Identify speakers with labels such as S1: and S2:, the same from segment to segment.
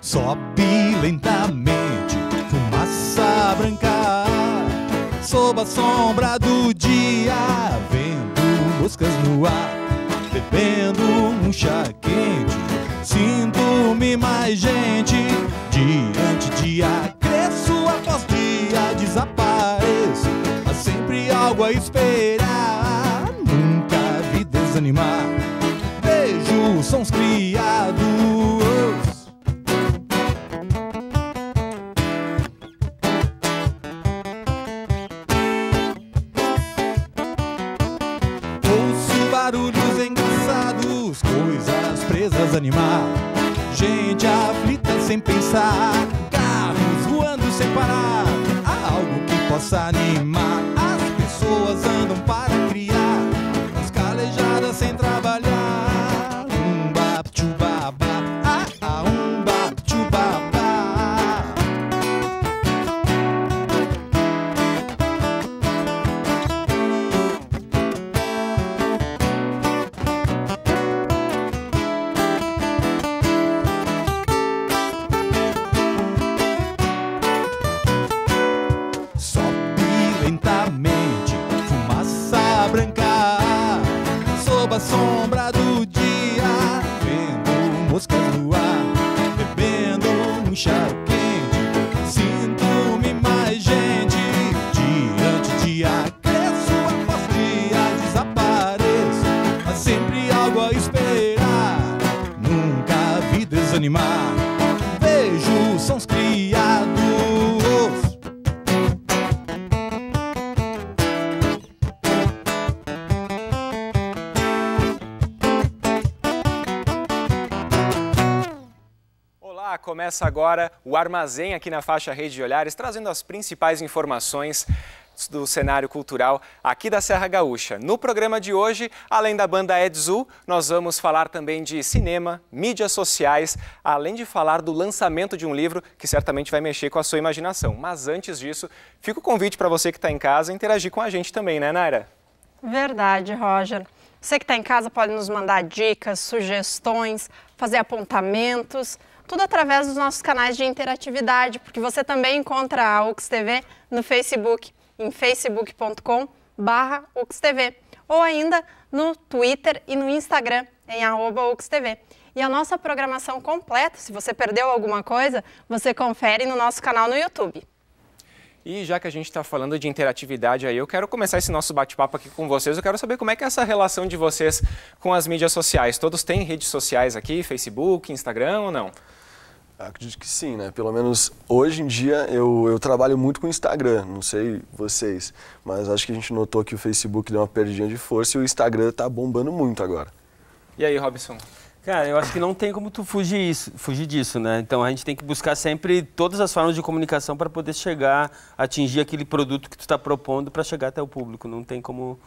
S1: Sobe lentamente, fumaça branca, sob a sombra do dia, vendo moscas no ar, bebendo um chá quente. Sinto-me mais gente, dia ante dia cresço, após dia desapareço. Há sempre algo a esperar, nunca vi desanimar. Vejo sons criados. Ouço barulhos engraçados, coisas presas a animar. Gente aflita sem pensar, carros voando sem parar. Há algo que possa animar. As pessoas andam para criar, as calejadas sem trabalhar. Bap tchubaba, bap tchubaba. Sob a sombra do dia, vendo moscas no ar, bebendo um chá quente. Sinto-me mais gente, dia ante dia cresço, após dia desapareço. Há sempre algo a esperar, nunca vi desanimar. Vejo sons criados.
S2: Começa agora o Armazém aqui na faixa Rede de Olhares, trazendo as principais informações do cenário cultural aqui da Serra Gaúcha. No programa de hoje, além da banda Edzu, nós vamos falar também de cinema, mídias sociais, além de falar do lançamento de um livro que certamente vai mexer com a sua imaginação. Mas antes disso, fica o convite para você que está em casa interagir com a gente também, né, Naira?
S3: Verdade, Roger. Você que está em casa pode nos mandar dicas, sugestões, fazer apontamentos, tudo através dos nossos canais de interatividade, porque você também encontra a UXTV no Facebook, em facebook.com/UXTV, ou ainda no Twitter e no Instagram, em @UXTV. E a nossa programação completa, se você perdeu alguma coisa, você confere no nosso canal no YouTube.
S2: E já que a gente está falando de interatividade aí, eu quero começar esse nosso bate-papo aqui com vocês. Eu quero saber como é que é essa relação de vocês com as mídias sociais. Todos têm redes sociais aqui, Facebook, Instagram ou não?
S4: Acredito que sim, né? Pelo menos hoje em dia eu trabalho muito com o Instagram, não sei vocês, mas acho que a gente notou que o Facebook deu uma perdidinha de força e o Instagram tá bombando muito agora.
S2: E aí, Robson?
S5: Cara, eu acho que não tem como tu fugir disso, né? Então a gente tem que buscar sempre todas as formas de comunicação para poder chegar, atingir aquele produto que tu está propondo para chegar até o público. Não tem como...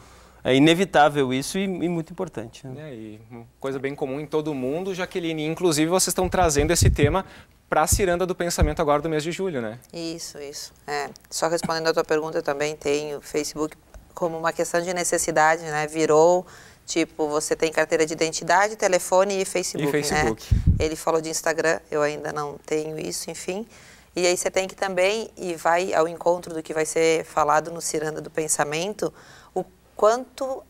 S5: É inevitável isso e muito importante. Né?
S2: E uma coisa bem comum em todo mundo, Jaqueline. Inclusive, vocês estão trazendo esse tema para a Ciranda do Pensamento agora do mês de julho, né?
S6: Isso. Só respondendo a tua pergunta, eu também tenho o Facebook como uma questão de necessidade, né? Virou, tipo, você tem carteira de identidade, telefone e Facebook, né? Ele falou de Instagram, eu ainda não tenho isso, enfim. E aí você tem que também, e vai ao encontro do que vai ser falado no Ciranda do Pensamento, quanto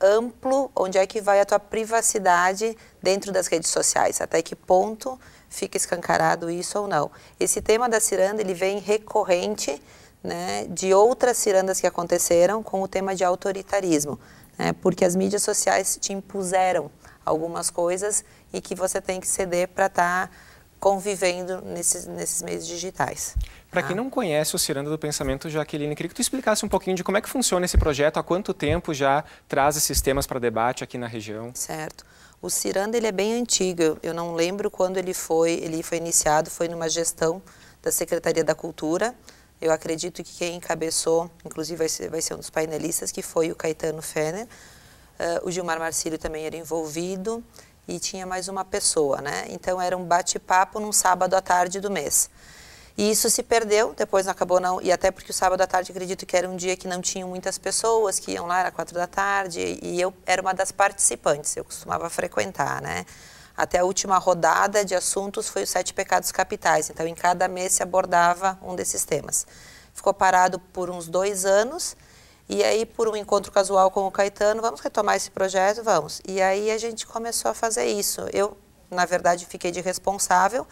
S6: amplo, onde é que vai a tua privacidade dentro das redes sociais, até que ponto fica escancarado isso ou não. Esse tema da ciranda, ele vem recorrente, né, de outras cirandas que aconteceram com o tema de autoritarismo, né, porque as mídias sociais te impuseram algumas coisas e que você tem que ceder para estar convivendo nesses meios digitais.
S2: Para quem não conhece o Ciranda do Pensamento, Jaqueline, queria que tu explicasse um pouquinho de como é que funciona esse projeto, há quanto tempo já traz esses temas para debate aqui na região.
S6: Certo. O Ciranda, ele é bem antigo, eu não lembro quando ele foi iniciado, foi numa gestão da Secretaria da Cultura. Eu acredito que quem encabeçou, inclusive vai ser um dos painelistas, que foi o Caetano Fenner. O Gilmar Marcílio também era envolvido e tinha mais uma pessoa, né? Então era um bate-papo num sábado à tarde do mês. E isso se perdeu, depois acabou não, e até porque o sábado à tarde acredito que era um dia que não tinham muitas pessoas, que iam lá, era 4 da tarde, e eu era uma das participantes, eu costumava frequentar, né? Até a última rodada de assuntos foi os 7 pecados capitais. Então, em cada mês se abordava um desses temas. Ficou parado por uns 2 anos. E aí, por um encontro casual com o Caetano, vamos retomar esse projeto? Vamos. E aí a gente começou a fazer isso. Eu, na verdade, fiquei de responsável.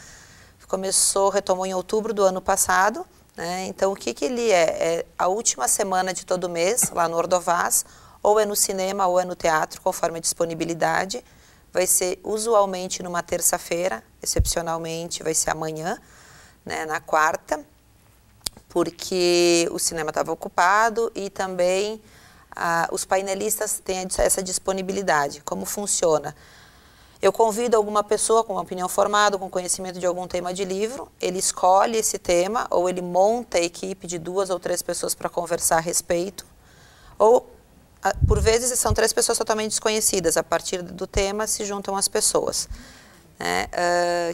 S6: Retomou em outubro do ano passado. Né? Então, o que ele é? É a última semana de todo mês, lá no Ordovás, ou é no cinema ou é no teatro, conforme a disponibilidade. Vai ser usualmente numa terça-feira, excepcionalmente vai ser amanhã, né, na quarta, porque o cinema estava ocupado e também os painelistas têm essa disponibilidade. Como funciona? Eu convido alguma pessoa com uma opinião formada, com conhecimento de algum tema de livro, ele escolhe esse tema ou ele monta a equipe de 2 ou 3 pessoas para conversar a respeito, ou por vezes são 3 pessoas totalmente desconhecidas, a partir do tema se juntam as pessoas.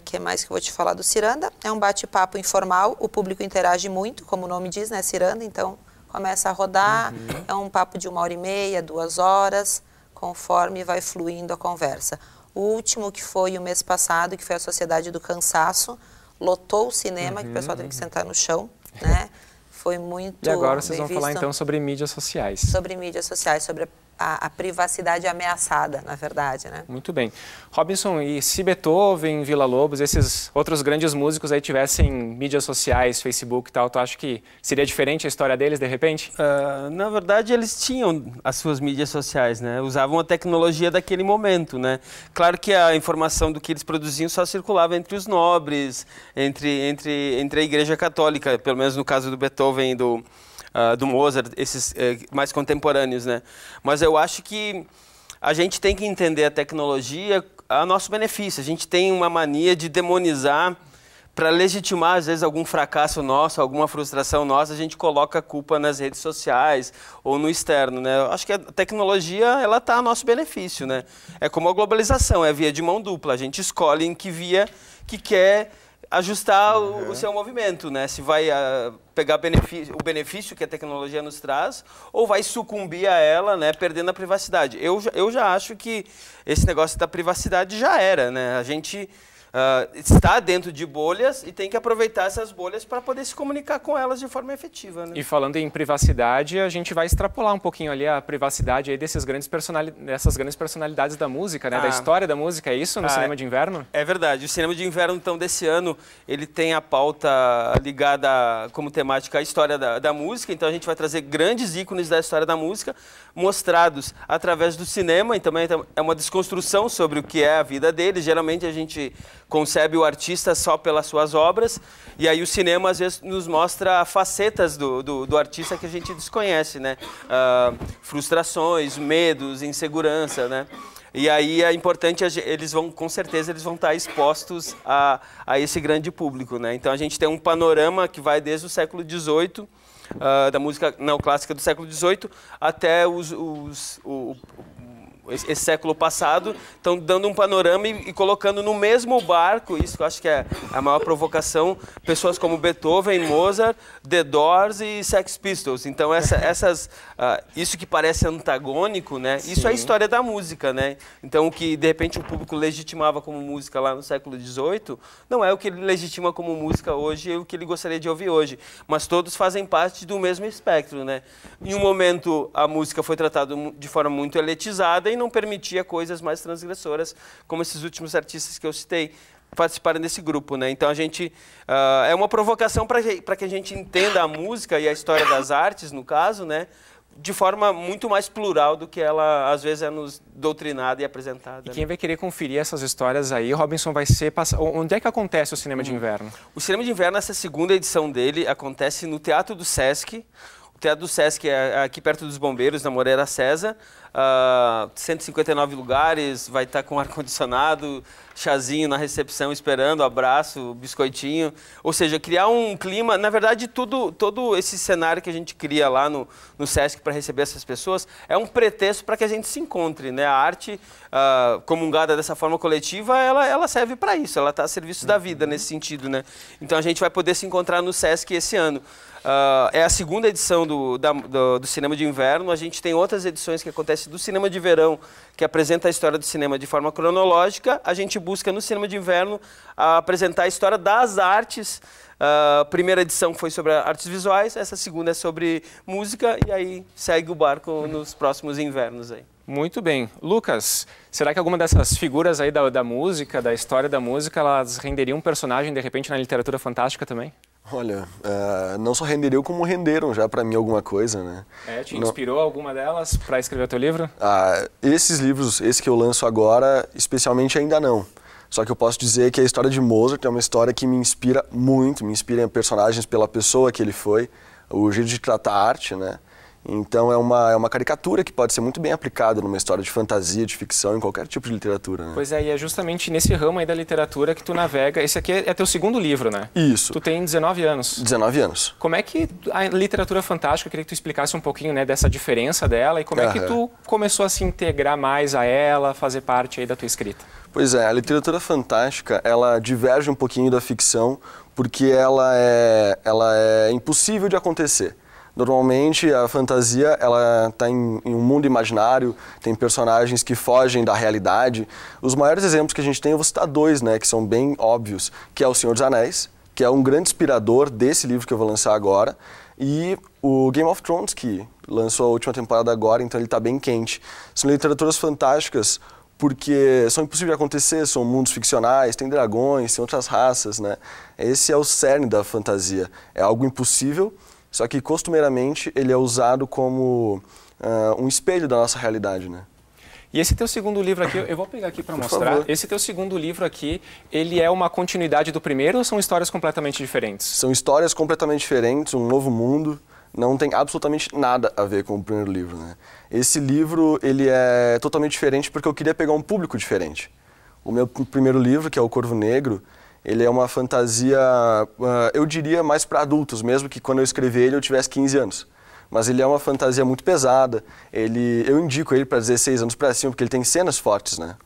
S6: Que mais que eu vou te falar do Ciranda? É um bate-papo informal, o público interage muito, como o nome diz, né, Ciranda, então começa a rodar, é um papo de 1h30, 2 horas, conforme vai fluindo a conversa. O último, que foi o mês passado, que foi a Sociedade do Cansaço, lotou o cinema, que o pessoal tem que sentar no chão, né? Foi muito
S2: E agora vocês vão falar então sobre mídias sociais.
S6: Sobre mídias sociais, sobre a privacidade ameaçada, na verdade, né?
S2: Muito bem. Robinson, e se Beethoven, Villa-Lobos, esses outros grandes músicos aí tivessem mídias sociais, Facebook e tal, tu acha que seria diferente a história deles, de repente?
S5: Na verdade, eles tinham as suas mídias sociais, né? Usavam a tecnologia daquele momento, né? Claro que a informação do que eles produziam só circulava entre os nobres, entre a Igreja Católica, pelo menos no caso do Beethoven e do Mozart, esses mais contemporâneos, né? Mas eu acho que a gente tem que entender a tecnologia a nosso benefício. A gente tem uma mania de demonizar para legitimar, às vezes, algum fracasso nosso, alguma frustração nossa, a gente coloca a culpa nas redes sociais ou no externo, né? Eu acho que a tecnologia, ela está a nosso benefício, né? É como a globalização, é via de mão dupla. A gente escolhe em que via que quer ajustar o seu movimento, né? Se vai pegar o benefício que a tecnologia nos traz ou vai sucumbir a ela, né? Perdendo a privacidade. Eu já acho que esse negócio da privacidade já era, né? A gente está dentro de bolhas e tem que aproveitar essas bolhas para poder se comunicar com elas de forma efetiva, né?
S2: E falando em privacidade, a gente vai extrapolar um pouquinho ali a privacidade aí dessas grandes personalidades da música, né? Da história da música, é isso, no Cinema de Inverno?
S5: É verdade. O Cinema de Inverno, então, desse ano, ele tem a pauta ligada como temática à história da música, então a gente vai trazer grandes ícones da história da música, mostrados através do cinema, e também é uma desconstrução sobre o que é a vida deles. Geralmente a gente concebe o artista só pelas suas obras, e aí o cinema às vezes nos mostra facetas do artista que a gente desconhece, né? Frustrações, medos, insegurança, né? E aí é importante, com certeza eles vão estar expostos a esse grande público, né? Então a gente tem um panorama que vai desde o século XVIII, da música neoclássica do século XVIII, até esse século passado, estão dando um panorama e colocando no mesmo barco, isso que eu acho que é a maior provocação, pessoas como Beethoven, Mozart, The Doors e Sex Pistols. Então isso que parece antagônico, né? Isso é a história da música, né? Então o que de repente o público legitimava como música lá no século XVIII, não é o que ele legitima como música hoje e o que ele gostaria de ouvir hoje. Mas todos fazem parte do mesmo espectro, né? Em um momento a música foi tratada de forma muito elitizada e não permitia coisas mais transgressoras, como esses últimos artistas que eu citei participarem desse grupo, né? Então a gente é uma provocação para que a gente entenda a música e a história das artes, no caso, né? De forma muito mais plural do que ela às vezes é nos doutrinada e apresentada.
S2: E quem vai querer conferir essas histórias aí, Robinson, vai ser onde é que acontece o Cinema de Inverno? O
S5: Cinema de Inverno, essa segunda edição dele, acontece no Teatro do Sesc. O Teatro do Sesc é aqui perto dos Bombeiros, na Moreira César. 159 lugares, vai estar com ar-condicionado, chazinho na recepção esperando, abraço, biscoitinho. Ou seja, criar um clima, na verdade todo esse cenário que a gente cria lá no Sesc para receber essas pessoas é um pretexto para que a gente se encontre, né? A arte comungada dessa forma coletiva, ela serve para isso, ela está a serviço da vida nesse sentido, né? Então a gente vai poder se encontrar no Sesc esse ano. É a segunda edição do Cinema de Inverno, a gente tem outras edições que acontecem espécie do cinema de verão, que apresenta a história do cinema de forma cronológica, a gente busca no cinema de inverno apresentar a história das artes. A primeira edição foi sobre artes visuais, essa segunda é sobre música, e aí segue o barco nos próximos invernos aí.
S2: Muito bem. Lucas, será que alguma dessas figuras aí da música, da história da música, elas renderiam um personagem, de repente, na literatura fantástica também?
S4: Olha, não só renderiam, como renderam já para mim alguma coisa, né?
S2: Te inspirou alguma delas para escrever o teu livro?
S4: Esses livros, esse que eu lanço agora, especialmente ainda não. Só que eu posso dizer que a história de Mozart é uma história que me inspira muito, me inspira em personagens pela pessoa que ele foi, o jeito de tratar a arte, né? Então é uma caricatura que pode ser muito bem aplicada numa história de fantasia, de ficção, em qualquer tipo de literatura, né?
S2: Pois é, e é justamente nesse ramo aí da literatura que tu navega. Esse aqui é teu segundo livro, né?
S4: Isso.
S2: Tu tem 19 anos. 19
S4: anos.
S2: Como é que a literatura fantástica, eu queria que tu explicasse um pouquinho, né, dessa diferença dela e como é que tu começou a se integrar mais a ela, fazer parte aí da tua escrita?
S4: Pois é, a literatura fantástica, ela diverge um pouquinho da ficção porque ela é impossível de acontecer. Normalmente a fantasia ela está em um mundo imaginário, tem personagens que fogem da realidade. Os maiores exemplos que a gente tem, eu vou citar dois, né, que são bem óbvios, que é O Senhor dos Anéis, que é um grande inspirador desse livro que eu vou lançar agora, e o Game of Thrones, que lançou a última temporada agora, então ele está bem quente. São literaturas fantásticas porque são impossíveis de acontecer, são mundos ficcionais, tem dragões, tem outras raças, né? Esse é o cerne da fantasia, é algo impossível, só que costumeiramente ele é usado como um espelho da nossa realidade, né?
S2: E esse teu segundo livro aqui, eu vou pegar aqui para mostrar.
S4: Favor.
S2: Esse teu segundo livro aqui, ele é uma continuidade do primeiro ou são histórias completamente diferentes?
S4: São histórias completamente diferentes, um novo mundo, não tem absolutamente nada a ver com o primeiro livro, né? Esse livro, ele é totalmente diferente porque eu queria pegar um público diferente. O meu primeiro livro, que é O Corvo Negro, ele é uma fantasia, eu diria, mais para adultos, mesmo que quando eu escrevi ele eu tivesse 15 anos. Mas ele é uma fantasia muito pesada, eu indico ele para 16 anos para cima, porque ele tem cenas fortes, né?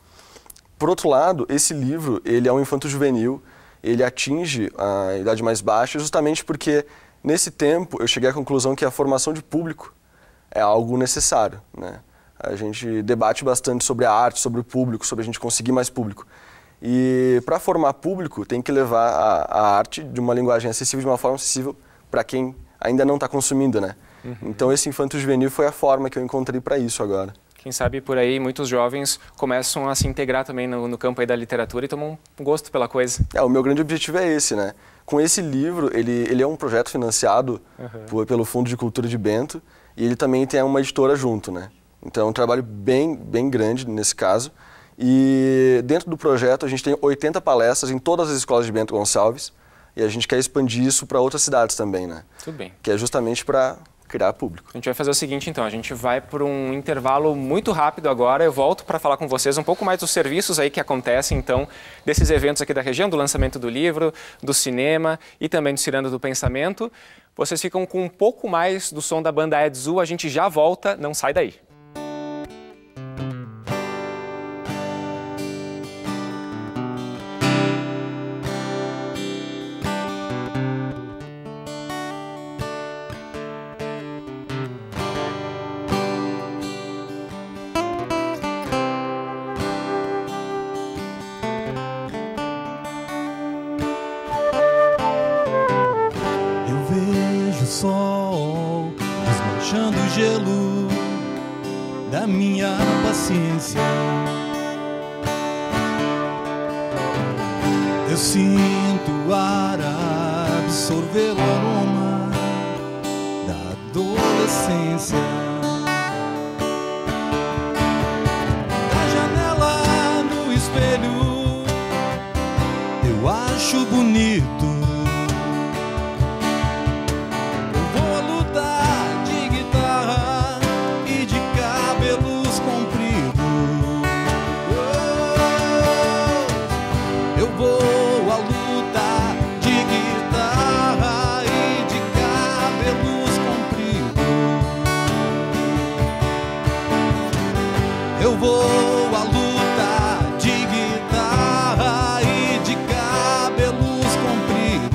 S4: Por outro lado, esse livro, ele é um infanto-juvenil, ele atinge a idade mais baixa, justamente porque, nesse tempo, eu cheguei à conclusão que a formação de público é algo necessário, né? A gente debate bastante sobre a arte, sobre o público, sobre a gente conseguir mais público. E para formar público, tem que levar a arte de uma linguagem acessível, de uma forma acessível para quem ainda não está consumindo, né? Então esse infanto-juvenil foi a forma que eu encontrei para isso agora.
S2: Quem sabe por aí muitos jovens começam a se integrar também no campo aí da literatura e tomam um gosto pela coisa.
S4: O meu grande objetivo é esse, né? Com esse livro, ele é um projeto financiado pelo Fundo de Cultura de Bento e ele também tem uma editora junto, né? Então é um trabalho bem grande nesse caso. E dentro do projeto a gente tem 80 palestras em todas as escolas de Bento Gonçalves e a gente quer expandir isso para outras cidades também, né?
S2: Tudo bem.
S4: Que é justamente para criar público.
S2: A gente vai fazer o seguinte então, a gente vai por um intervalo muito rápido agora, eu volto para falar com vocês um pouco mais dos serviços aí que acontecem então, desses eventos aqui da região, do lançamento do livro, do cinema e também do Ciranda do Pensamento. Vocês ficam com um pouco mais do som da banda Edzu, a gente já volta, não sai daí.
S1: Sol desmanchando o gelo da minha paciência. Eu sinto o ar absorver o aroma da adolescência. Da janela no espelho eu acho bonito. Eu vou à luta de guitarra e de cabelos compridos.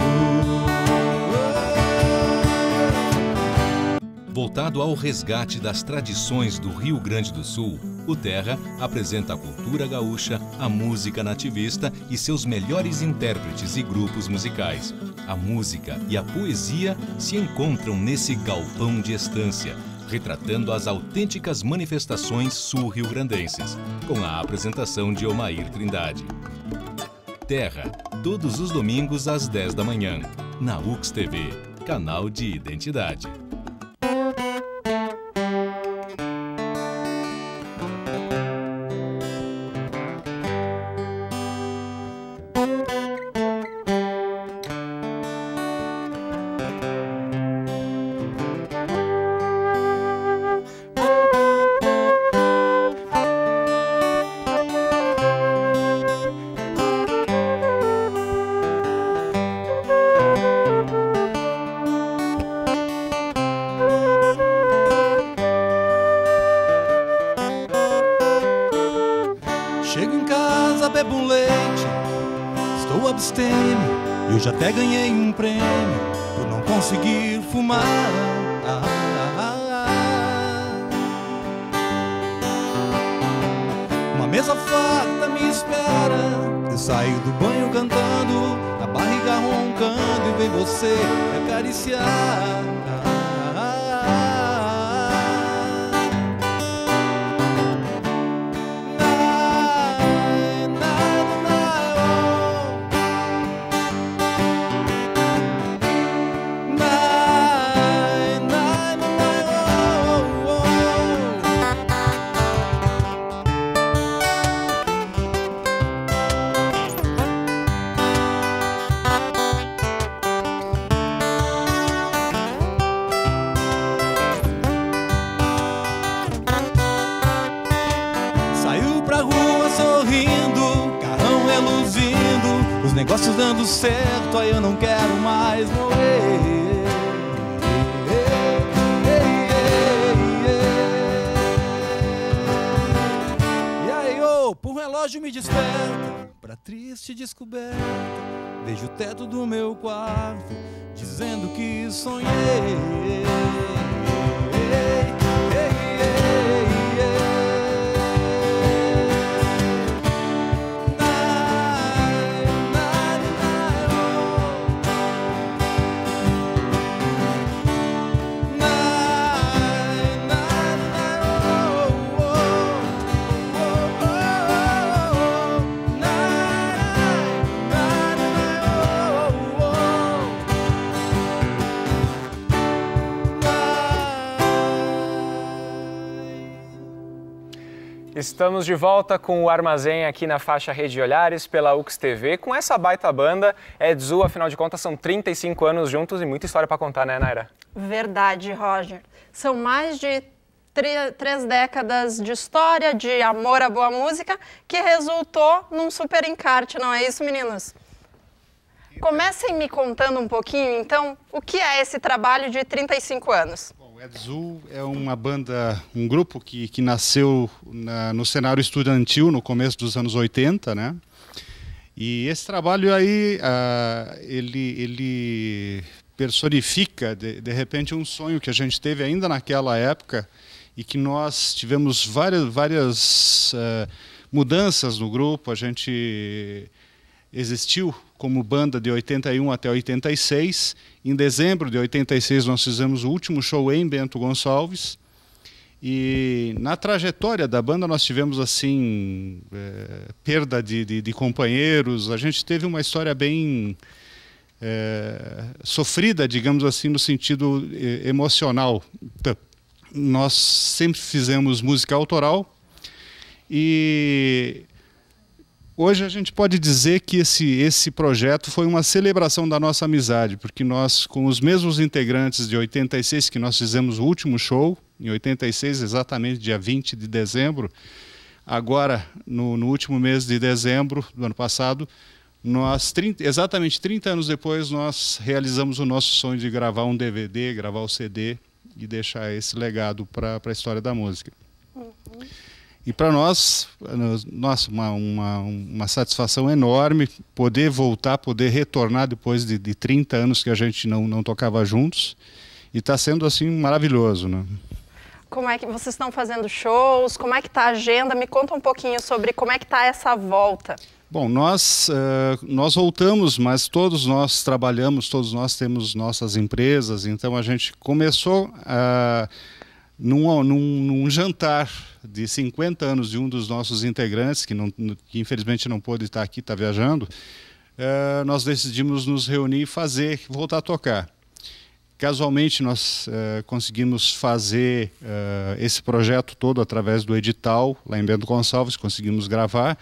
S7: Voltado ao resgate das tradições do Rio Grande do Sul, o Terra apresenta a cultura gaúcha, a música nativista e seus melhores intérpretes e grupos musicais. A música e a poesia se encontram nesse galpão de estância, retratando as autênticas manifestações sul-riograndenses, com a apresentação de Omair Trindade. Terra, todos os domingos às 10 da manhã, na UX TV, canal de identidade.
S1: Chego em casa, bebo um leite, estou abstêmio, eu já até ganhei um prêmio por não conseguir fumar. Uma mesa farta me espera, eu saio do banho cantando, a barriga roncando e vem você me acariciar. Os negócios dando certo, aí eu não quero mais morrer. E aí, por relógio me desperta, pra triste descoberta, vejo o teto do meu quarto, dizendo que sonhei.
S2: Estamos de volta com o Armazém aqui na faixa Rede Olhares pela UX TV, com essa baita banda. Edzu, afinal de contas, são 35 anos juntos e muita história para contar, né, Naira?
S3: Verdade, Roger. São mais de 3 décadas de história, de amor à boa música, que resultou num super encarte, não é isso, meninos? Comecem me contando um pouquinho, então, o que é esse trabalho de 35 anos?
S8: O Edzu é uma banda, um grupo que nasceu no cenário estudantil no começo dos anos 80, né? E esse trabalho aí, ele personifica, de repente, um sonho que a gente teve ainda naquela época e que nós tivemos várias mudanças no grupo. A gente existiu como banda de 81 até 86. Em dezembro de 86 nós fizemos o último show em Bento Gonçalves. E na trajetória da banda nós tivemos assim perda de companheiros. A gente teve uma história bem sofrida, digamos assim, no sentido emocional. Nós sempre fizemos música autoral e hoje a gente pode dizer que esse projeto foi uma celebração da nossa amizade, porque nós, com os mesmos integrantes de 86, que nós fizemos o último show, em 86, exatamente dia 20 de dezembro, agora, no último mês de dezembro do ano passado, exatamente 30 anos depois, nós realizamos o nosso sonho de gravar um DVD, gravar o CD e deixar esse legado para a história da música. E para nós, nossa, uma satisfação enorme poder voltar, poder retornar depois de 30 anos que a gente não tocava juntos e está sendo assim maravilhoso, né?
S3: Como é que vocês estão fazendo shows? Como é que está a agenda? Me conta um pouquinho sobre como é que está essa volta.
S8: Bom, nós voltamos, mas todos nós trabalhamos, todos nós temos nossas empresas, então a gente começou num jantar de 50 anos de um dos nossos integrantes, que infelizmente não pôde estar aqui, está viajando, nós decidimos nos reunir e voltar a tocar. Casualmente nós conseguimos fazer esse projeto todo através do edital, lá em Bento Gonçalves, conseguimos gravar.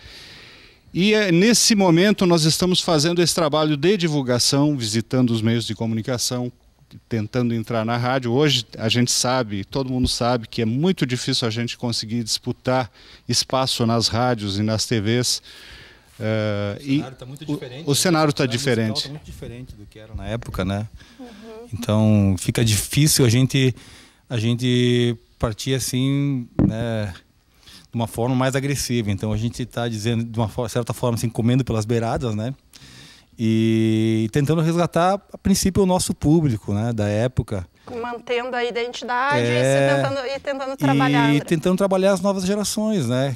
S8: E nesse momento nós estamos fazendo esse trabalho de divulgação, visitando os meios de comunicação, tentando entrar na rádio. Hoje a gente sabe, todo mundo sabe, que é muito difícil a gente conseguir disputar espaço nas rádios e nas TVs.
S1: O cenário está muito diferente.
S8: O cenário está diferente.
S1: Está muito diferente do que era na época, né? Então fica difícil a gente partir assim, né, de uma forma mais agressiva. Então a gente está dizendo de uma certa forma assim, comendo pelas beiradas, né? E tentando resgatar a princípio o nosso público, né, da época.
S3: Mantendo a identidade e tentando trabalhar.
S1: E tentando trabalhar as novas gerações, né?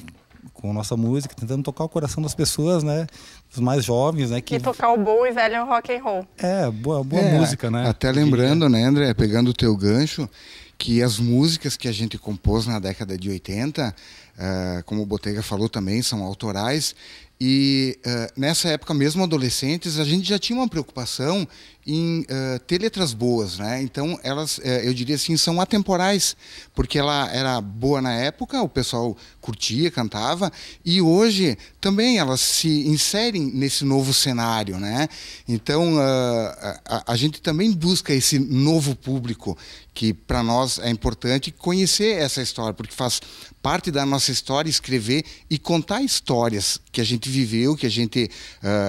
S1: Com nossa música, tentando tocar o coração das pessoas, né? Dos mais jovens, né?
S3: E tocar o bom e velho rock and roll.
S1: Boa música, né?
S9: Até lembrando, né, André, pegando o teu gancho, que as músicas que a gente compôs na década de 80, como o Botega falou também, são autorais. E nessa época, mesmo adolescentes, a gente já tinha uma preocupação em ter letras boas, né? Então elas, eu diria assim, são atemporais, porque ela era boa na época, o pessoal curtia, cantava, e hoje também elas se inserem nesse novo cenário, né? Então a gente também busca esse novo público, que para nós é importante conhecer essa história, porque faz parte da nossa história escrever e contar histórias que a gente viveu, que a gente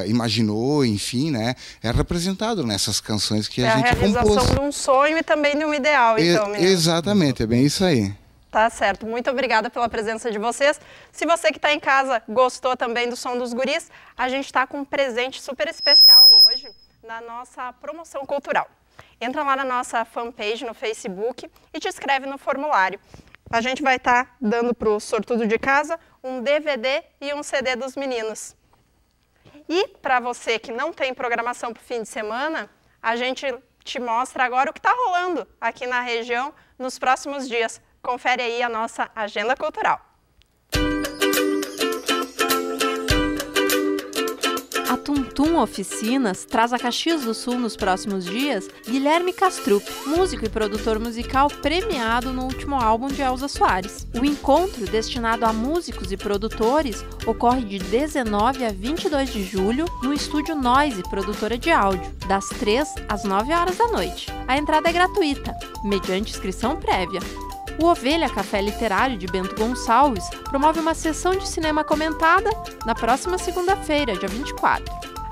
S9: imaginou, enfim, né? É representado nessas canções que a gente compôs. É a realização
S3: de um sonho e também de um ideal, então, meninas.
S9: Exatamente, é bem isso aí.
S3: Tá certo. Muito obrigada pela presença de vocês. Se você que está em casa gostou também do Som dos Guris, a gente está com um presente super especial hoje na nossa promoção cultural. Entra lá na nossa fanpage no Facebook e te inscreve no formulário. A gente vai estar dando para o sortudo de casa um DVD e um CD dos meninos. E para você que não tem programação para o fim de semana, a gente te mostra agora o que está rolando aqui na região nos próximos dias. Confere aí a nossa agenda cultural.
S10: A Tuntum Oficinas traz a Caxias do Sul nos próximos dias Guilherme Castrup, músico e produtor musical premiado no último álbum de Elza Soares. O encontro, destinado a músicos e produtores, ocorre de 19 a 22 de julho no estúdio Noise, produtora de áudio, das 3 às 9 horas da noite. A entrada é gratuita, mediante inscrição prévia. O Ovelha Café Literário de Bento Gonçalves promove uma sessão de cinema comentada na próxima segunda-feira, dia 24.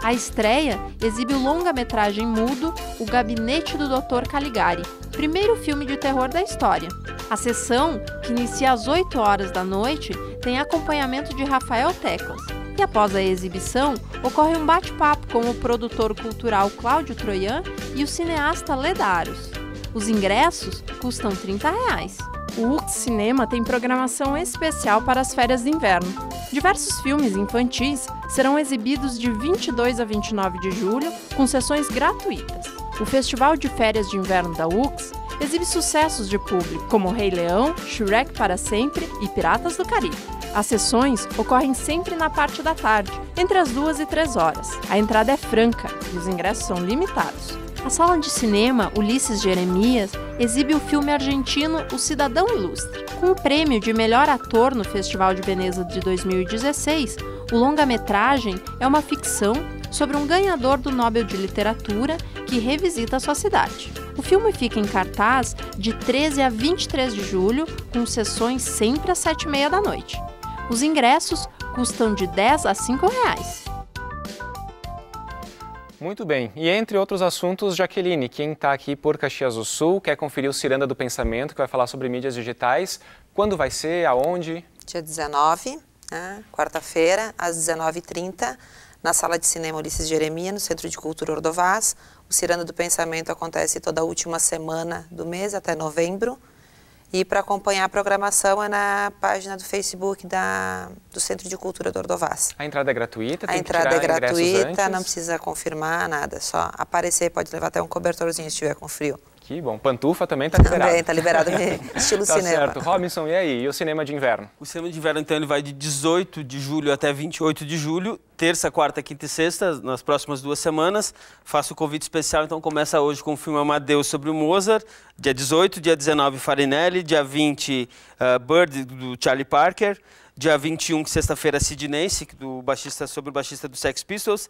S10: A estreia exibe o longa-metragem mudo O Gabinete do Dr. Caligari, primeiro filme de terror da história. A sessão, que inicia às 8 horas da noite, tem acompanhamento de Rafael Teclas. E após a exibição, ocorre um bate-papo com o produtor cultural Cláudio Troian e o cineasta Ledaros. Os ingressos custam R$30. O UX Cinema tem programação especial para as férias de inverno. Diversos filmes infantis serão exibidos de 22 a 29 de julho, com sessões gratuitas. O Festival de Férias de Inverno da UX exibe sucessos de público, como Rei Leão, Shrek para Sempre e Piratas do Caribe. As sessões ocorrem sempre na parte da tarde, entre as 2 e 3 horas. A entrada é franca e os ingressos são limitados. A sala de cinema Ulisses Jeremias exibe o filme argentino O Cidadão Ilustre. Com o prêmio de melhor ator no Festival de Veneza de 2016, o longa-metragem é uma ficção sobre um ganhador do Nobel de Literatura que revisita a sua cidade. O filme fica em cartaz de 13 a 23 de julho, com sessões sempre às 7h30 da noite. Os ingressos custam de R$10 a R$5.
S2: Muito bem. E entre outros assuntos, Jaqueline, quem está aqui por Caxias do Sul, quer conferir o Ciranda do Pensamento, que vai falar sobre mídias digitais. Quando vai ser? Aonde?
S6: Dia 19, né? Quarta-feira, às 19h30, na Sala de Cinema Ulisses Jeremia, no Centro de Cultura Ordovás. O Ciranda do Pensamento acontece toda a última semana do mês, até novembro. E para acompanhar a programação é na página do Facebook do Centro de Cultura do Ordovás.
S2: A entrada é gratuita?
S6: A entrada é gratuita, não precisa confirmar nada, só aparecer, pode levar até um cobertorzinho se estiver com frio.
S2: Que bom. Pantufa também está liberado.
S6: Também está liberado, estilo
S2: tá
S6: cinema.
S2: Certo. Robinson, e aí? E o cinema de inverno?
S5: O cinema de inverno, então, ele vai de 18 de julho até 28 de julho, terça, quarta, quinta e sexta, nas próximas 2 semanas. Faço o convite especial, então começa hoje com o filme Amadeus sobre o Mozart, dia 18, dia 19 Farinelli, dia 20 Bird, do Charlie Parker, dia 21, sexta-feira, Sid Nance, sobre o baixista do Sex Pistols,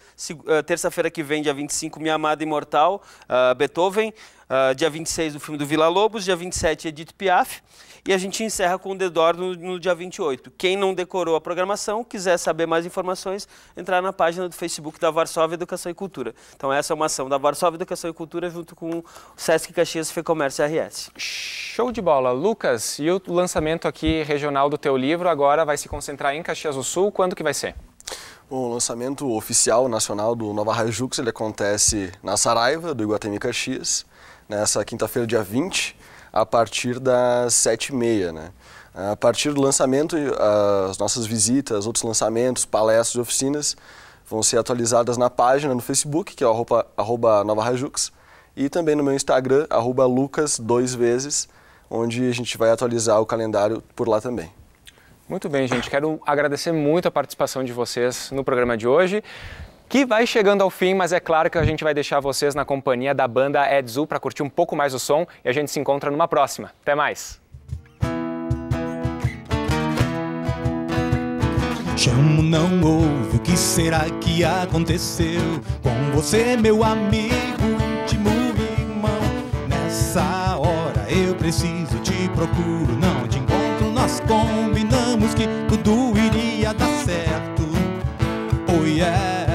S5: terça-feira que vem, dia 25, Minha Amada Imortal, Beethoven, dia 26 o filme do Villa Lobos, dia 27 Edith Piaf, e a gente encerra com o The Door no dia 28. Quem não decorou a programação, quiser saber mais informações, entrar na página do Facebook da Varsóvia Educação e Cultura. Então essa é uma ação da Varsóvia Educação e Cultura junto com o Sesc Caxias Fecomércio RS.
S2: Show de bola. Lucas, e o lançamento aqui regional do teu livro agora vai se concentrar em Caxias do Sul, quando que vai ser?
S4: O lançamento oficial nacional do Nova Rajux, ele acontece na Saraiva, do Iguatemi Caxias, nessa quinta-feira, dia 20, a partir das 7h30, né? A partir do lançamento, as nossas visitas, outros lançamentos, palestras e oficinas vão ser atualizadas na página no Facebook, que é o @NovaRajux, e também no meu Instagram, @Lucas2vezes, onde a gente vai atualizar o calendário por lá também.
S2: Muito bem, gente. Quero agradecer muito a participação de vocês no programa de hoje, que vai chegando ao fim, mas é claro que a gente vai deixar vocês na companhia da banda Edzu para curtir um pouco mais o som e a gente se encontra numa próxima. Até mais!
S1: Chamo, não ouve, o que será que aconteceu com você, meu amigo, íntimo irmão? Nessa hora eu preciso, te procuro, não te encontro, nós combinamos que tudo iria dar certo. Oh yeah.